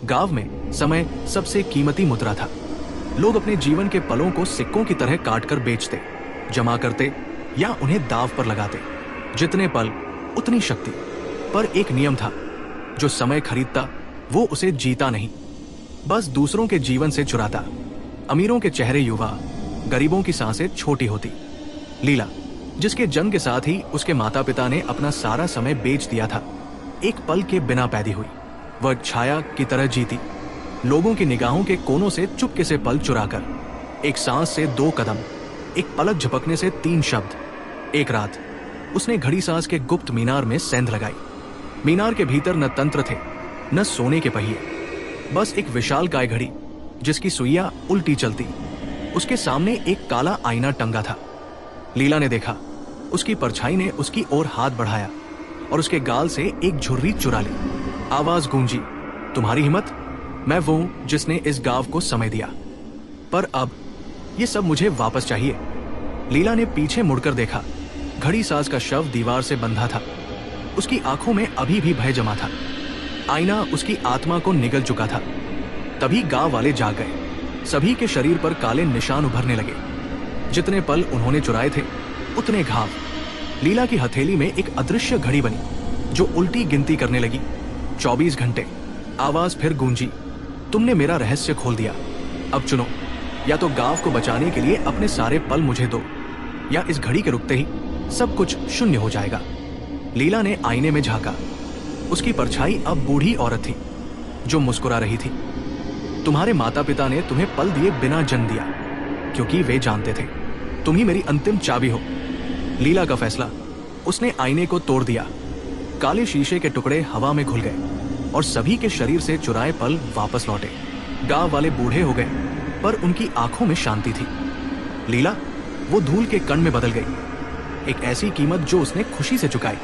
गांव में समय सबसे कीमती मुद्रा था। लोग अपने जीवन के पलों को सिक्कों की तरह काटकर बेचते, जमा करते या उन्हें दांव पर लगाते। जितने पल उतनी शक्ति। पर एक नियम था, जो समय खरीदता वो उसे जीता नहीं, बस दूसरों के जीवन से चुराता। अमीरों के चेहरे युवा, गरीबों की सांसें छोटी होती। लीला, जिसके जन्म के साथ ही उसके माता पिता ने अपना सारा समय बेच दिया था, एक पल के बिना पैदा हुई। वह छाया की तरह जीती, लोगों की निगाहों के कोनों से चुपके से पल चुराकर। एक सांस से 2 कदम, एक पलक झपकने से 3 शब्द। एक रात उसने घड़ी सांस के गुप्त मीनार में सेंध लगाई। मीनार के भीतर न तंत्र थे, न सोने के पहिए, बस एक विशालकाय घड़ी जिसकी सुइयां उल्टी चलती। उसके सामने एक काला आईना टंगा था। लीला ने देखा, उसकी परछाई ने उसकी ओर हाथ बढ़ाया और उसके गाल से एक झुर्री चुरा ली। आवाज गूंजी, तुम्हारी हिम्मत? मैं वो हूं जिसने इस गांव को समय दिया, पर अब ये सब मुझे वापस चाहिए। लीला ने पीछे मुड़कर देखा। घड़ी साज का शव दीवार से बंधा था। उसकी आंखों में अभी भी भय जमा था। आईना उसकी आत्मा को निगल चुका था। तभी गांव वाले जाग गए। सभी के शरीर पर काले निशान उभरने लगे। जितने पल उन्होंने चुराए थे, उतने घाव। लीला की हथेली में एक अदृश्य घड़ी बनी, जो उल्टी गिनती करने लगी। 24 घंटे। आवाज फिर गूंजी, तुमने मेरा रहस्य खोल दिया। अब चुनो, या तो गांव को बचाने के लिए अपने सारे पल मुझे दो, या इस घड़ी के रुकते ही सब कुछ शून्य हो जाएगा। लीला ने आईने में झांका। उसकी परछाई अब बूढ़ी औरत थी, जो मुस्कुरा रही थी। तुम्हारे माता पिता ने तुम्हें पल दिए बिना जन्म दिया, क्योंकि वे जानते थे तुम ही मेरी अंतिम चाबी हो। लीला का फैसला। उसने आईने को तोड़ दिया। काले शीशे के टुकड़े हवा में घुल गए और सभी के शरीर से चुराए पल वापस लौटे। गांव वाले बूढ़े हो गए, पर उनकी आंखों में शांति थी। लीला वो धूल के कण में बदल गई, एक ऐसी कीमत जो उसने खुशी से चुकाई।